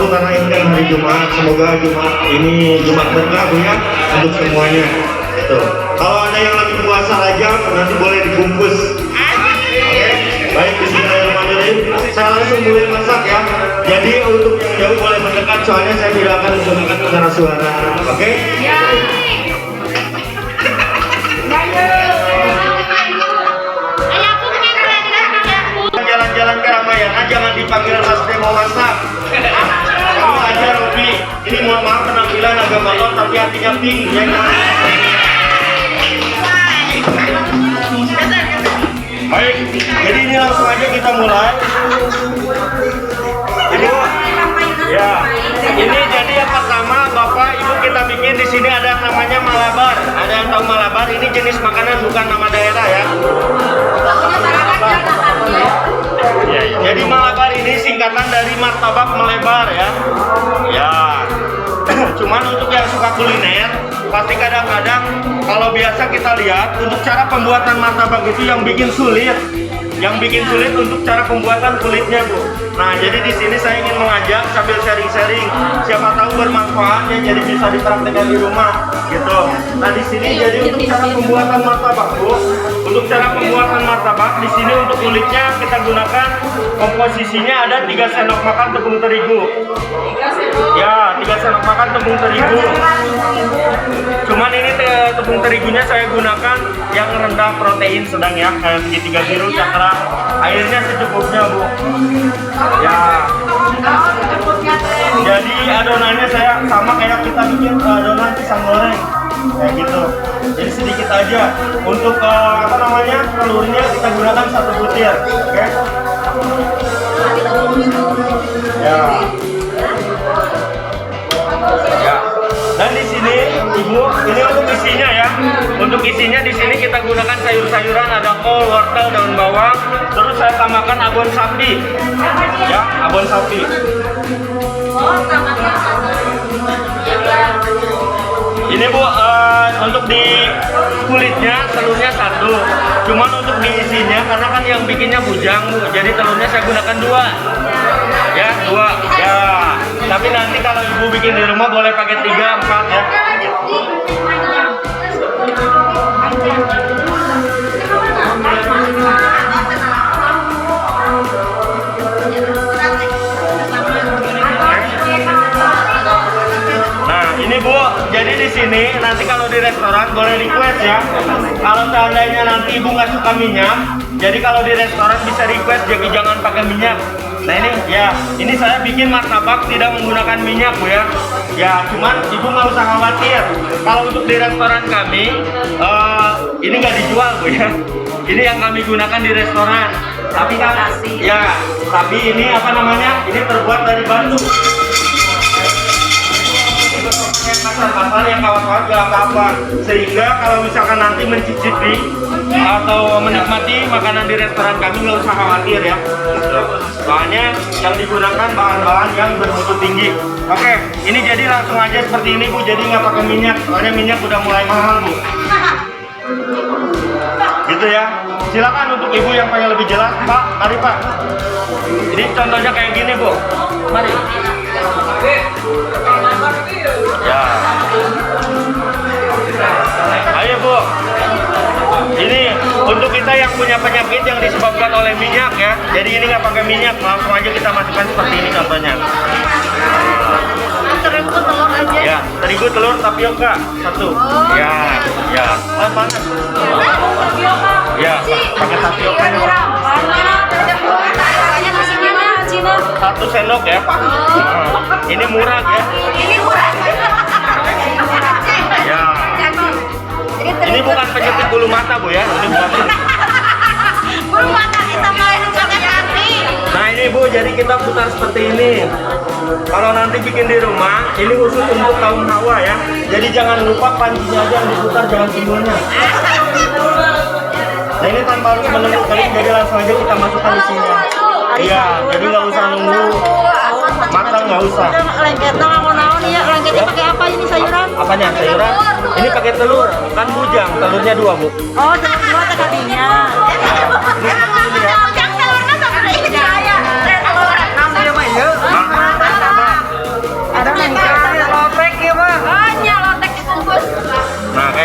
waktu karena ini kan hari Jumat. Semoga Jumat ini Jumat berkah Bu ya untuk semuanya. Itu. Kalau ada yang lagi puasa rajab nanti boleh dibungkus. Oke. Baik, bismillahirrahmanirrahim. Saya langsung mulai masak ya. Jadi untuk yang jauh boleh mendekat soalnya saya tidak akan menggunakan pengeras suara. Oke? Ya. Jalan-jalan ke Ramayana jangan dipanggil Mas Demo masak. Kamu aja Robi. Ini mohon maaf penampilan agak balon tapi hatinya pink ya. Baik, jadi ini langsung aja kita mulai. Ini ya, ini jadi yang pertama Bapak Ibu kita bikin di sini ada namanya malabar. Ada yang tahu malabar? Ini jenis makanan bukan nama daerah ya. Ya, jadi malabar ini singkatan dari martabak melebar ya. Ya. Cuman untuk yang suka kuliner, pasti kadang-kadang kalau biasa kita lihat untuk cara pembuatan martabak itu yang bikin sulit. Yang bikin sulit untuk cara pembuatan kulitnya Bu. Nah jadi di sini saya ingin mengajak sambil sharing-sharing. Siapa tahu bermanfaat ya, jadi bisa dipraktekkan di rumah gitu. Nah di sini jadi untuk cara pembuatan martabak Bu. Untuk cara pembuatan martabak di sini untuk kulitnya kita gunakan komposisinya ada 3 sendok makan tepung terigu. Ya 3 sendok makan tepung terigu. Cuman ini tepung terigunya saya gunakan yang rendah protein sedang ya, kayak segitiga biru cakra. Airnya secukupnya Bu. Ya. Jadi adonannya saya sama kayak kita bikin adonan pisang goreng kayak gitu. Jadi sedikit aja. Untuk apa namanya telurnya kita gunakan 1 butir, oke? Ya. Ya. Dan di sini Ibu, ini untuk isinya ya. Untuk isinya di sini kita gunakan sayur-sayuran, ada kol, wortel, daun bawang. Terus saya tambahkan abon sapi. Ya, abon sapi. Ini Bu, untuk di kulitnya telurnya 1. Cuman untuk di isinya karena kan yang bikinnya bujang Bu, jadi telurnya saya gunakan 2. Ya, 2. Ya. Tapi nanti kalau Ibu bikin di rumah boleh pakai 3, 4 ya. Nah, ini Bu, jadi di sini nanti kalau di restoran boleh request ya. Kalau seandainya nanti Ibu nggak suka minyak, jadi kalau di restoran bisa request jadi jangan pakai minyak. Nah ini ya, ini saya bikin martabak tidak menggunakan minyak Bu ya. Ya, cuman Ibu nggak usah khawatir. Kalau untuk di restoran kami, ini nggak dijual Bu ya. Ini yang kami gunakan di restoran. Tapi kan, ya, tapi ini apa namanya? Ini terbuat dari batu. Kasar-kasar yang kawan-kawan gak apa-apa. Sehingga kalau misalkan nanti mencicipi atau menikmati makanan di restoran kami nggak usah khawatir ya. Soalnya yang digunakan bahan-bahan yang bermutu tinggi. Oke, ini jadi langsung aja seperti ini Bu. Jadi nggak pakai minyak. Soalnya minyak udah mulai mahal Bu. Gitu ya. Silakan untuk Ibu yang pengen lebih jelas Pak. Mari Pak. Ini contohnya kayak gini Bu. Mari. Ya. Ayo Bu. Ini untuk kita yang punya penyakit yang disebabkan oleh minyak ya. Jadi ini nggak pakai minyak, langsung aja kita masukkan seperti ini contohnya. Terigu telur aja. Ya, terigu telur tapioka 1. Ya, ya. Panas. Ya, pakai tapioka. 1 sendok ya. Ini murah ya. Ini murah. Ya. Ini bukan penyetik bulu mata Bu ya. Ini bukan. Bulu mata kita malah pakai hati. Nah ini Bu, jadi kita putar seperti ini. Kalau nanti bikin di rumah, ini khusus untuk kaum hawa ya. Jadi jangan lupa pancinya aja yang diputar, jangan timbulnya. Nah ini tanpa harus menunggu kering, jadi langsung aja kita masukkan di sini. Iya, jadi nggak usah nunggu matang, nggak usah. Lengketnya mau naon ya? Lengketnya pakai apa ini sayuran? Apanya sayuran? Ini pakai telur, kan bujang, telurnya 2 Bu. Oh, telur 2 tadinya. Ini seperti ini ya.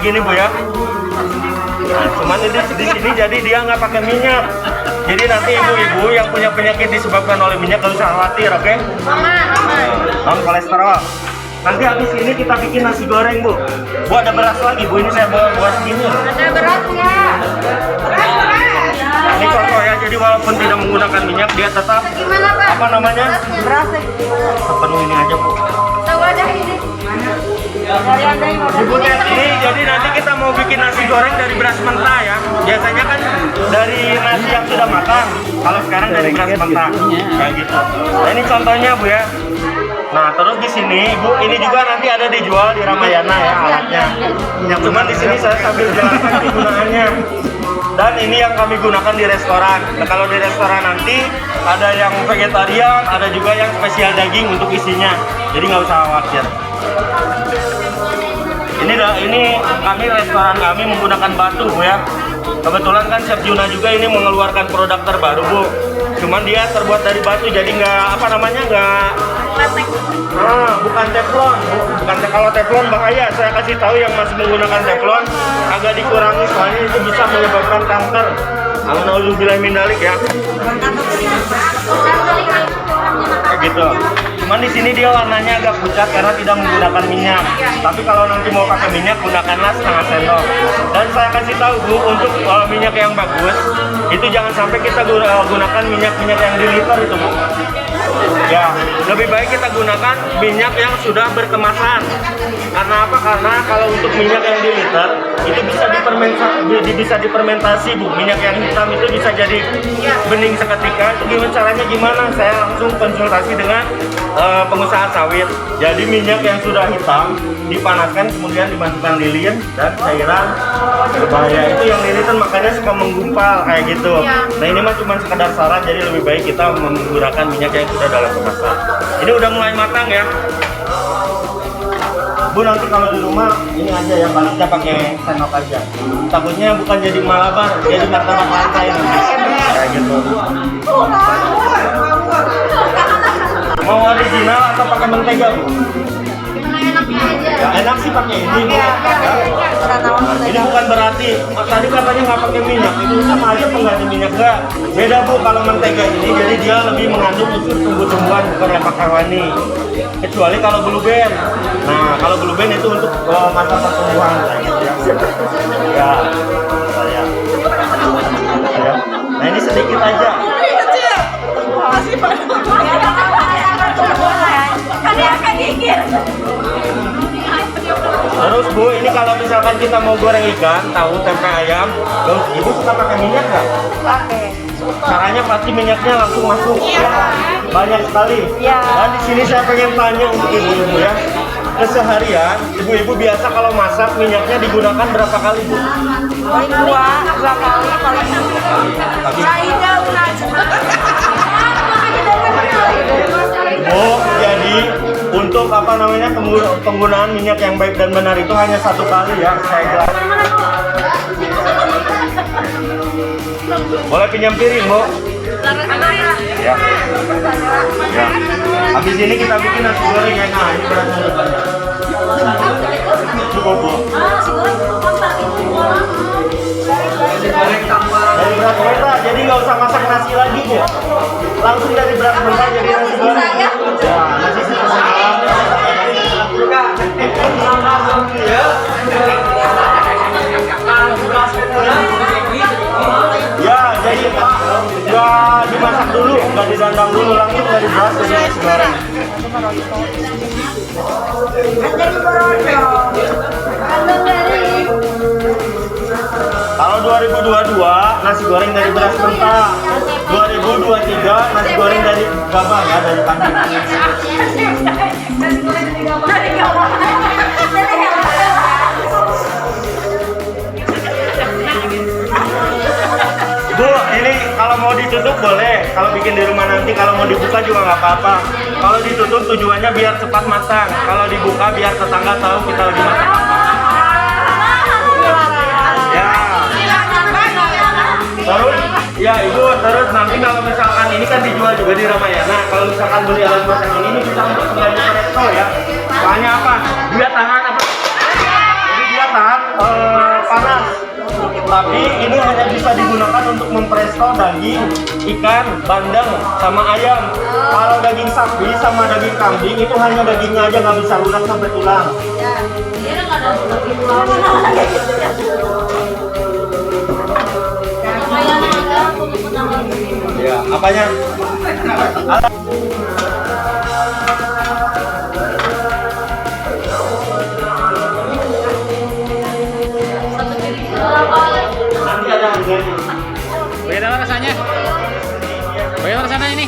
kayak gini Bu ya. Nah, cuman di sini jadi dia nggak pakai minyak. Jadi nanti ibu-ibu yang punya penyakit disebabkan oleh minyak nggak usah khawatir, oke? Non kolesterol. Nanti habis ini kita bikin nasi goreng Bu. Bu ada beras lagi Bu, ini saya bawa buat segini. Ada beras nggak? Beras. Ini contoh ya, jadi walaupun tidak menggunakan minyak dia tetap Gimana Pak? apa namanya? Beras. Sepenuh ini aja Bu. Tahu aja ini. Dari Anda yang udah Ini jadi nanti kita mau bikin nasi goreng dari beras mentah ya. Biasanya kan dari nasi yang sudah matang. Kalau sekarang dari beras mentah. Kayak gitu. Nah, ini contohnya Bu ya. Nah, terus di sini Bu, ini juga nanti ada dijual di Ramayana ya alatnya. Yang cuman di sini saya sambil jelaskan kegunaannya. Dan ini yang kami gunakan di restoran. Nah, kalau di restoran nanti ada yang vegetarian, ada juga yang spesial daging untuk isinya. Jadi nggak usah khawatir. Ini kami restoran kami menggunakan batu Bu ya. Kebetulan kan Chef Juna juga ini mengeluarkan produk terbaru Bu. Cuman dia terbuat dari batu, jadi nggak apa namanya nggak. Bukan teflon. Kalau teflon bahaya. Saya kasih tahu yang masih menggunakan teflon agak dikurangi soalnya itu bisa menyebabkan kanker. Alhamdulillah min dzalik ya. Kayak gitu. Cuman di sini dia warnanya agak pucat karena tidak menggunakan minyak. Tapi kalau nanti mau pakai minyak gunakanlah setengah sendok. Dan saya kasih tahu Bu, untuk minyak yang bagus itu jangan sampai kita gunakan minyak-minyak yang di liter itu Bu. Ya, lebih baik kita gunakan minyak yang sudah berkemasan. Karena apa? Karena kalau untuk minyak yang di liter itu bisa difermentasi Bu. Minyak yang hitam itu bisa jadi bening seketika. Itu gimana caranya? Gimana? Saya langsung konsultasi dengan pengusaha sawit. Jadi minyak yang sudah hitam dipanaskan kemudian dimasukkan lilin dan cairan berbahaya itu yang lilin kan makanya suka menggumpal kayak gitu. Nah ini mah cuma sekedar saran, jadi lebih baik kita menggunakan minyak yang sudah dalam kemasan. Ini udah mulai matang ya Bu, nanti kalau di rumah ini aja ya, baliknya pakai sendok aja. Takutnya bukan jadi malabar, jadi martabak lantai kayak gitu. Mau original atau pakai mentega Bu? enaknya aja. Ya, enak sih pakai ini Bu. Ini bukan berarti tadi katanya nggak pakai minyak, itu sama aja pengganti minyak. Nggak beda Bu, kalau mentega ini jadi dia lebih mengandung unsur tumbuh-tumbuhan bukan lemak hewani, kecuali kalau blue band. Nah kalau blue band itu untuk masa pertumbuhan kayak gitu ya. Ya, saya. Nah ini sedikit aja. Terus Bu, ini kalau misalkan kita mau goreng ikan, tahu, tempe ayam, terus Ibu suka pakai minyak nggak? Pakai. Caranya pasti minyaknya langsung masuk. Banyak sekali. Dan di sini saya pengen tanya untuk ibu-ibu ya. Keseharian, ibu-ibu biasa kalau masak minyaknya digunakan berapa kali Bu? Paling dua kali paling. Bu, jadi untuk apa namanya penggunaan minyak yang baik dan benar itu hanya satu kali ya, saya jelaskan. Boleh pinjam piring Bu? Ya. Ya. Habis ini kita bikin nasi goreng ya. Nah, ini berasnya banyak. Cukup Bu. Dari beras mentah, jadi nggak usah masak nasi lagi Bu. Langsung dari beras mentah jadi nasi goreng. Ya, nasi ya, jadi nggak dimasak dulu, nggak didandang dulu, langsung dari beras jadi nasi goreng. Kalau 2022 nasi goreng dari beras mentah, 2023 nasi goreng dari gabah ya, dari kambing. Bu, ini kalau mau ditutup boleh, kalau bikin di rumah nanti, kalau mau dibuka juga nggak apa-apa. Kalau ditutup tujuannya biar cepat matang, kalau dibuka biar tetangga tahu kita lagi masak. Ya. Terus, ya Ibu, terus nanti kalau misalkan ini kan dijual juga di Ramayana. Kalau misalkan beli alat masak ini bisa untuk belanja resto ya. Soalnya apa? Dia tahan apa? Jadi dia tahan contoh daging ikan, bandeng, sama ayam. Kalau daging sapi sama daging kambing itu hanya dagingnya aja, nggak bisa lunak sampai tulang. Ya, apanya? Nanti ada harganya. Bagaimana rasanya? Bagaimana rasanya ini?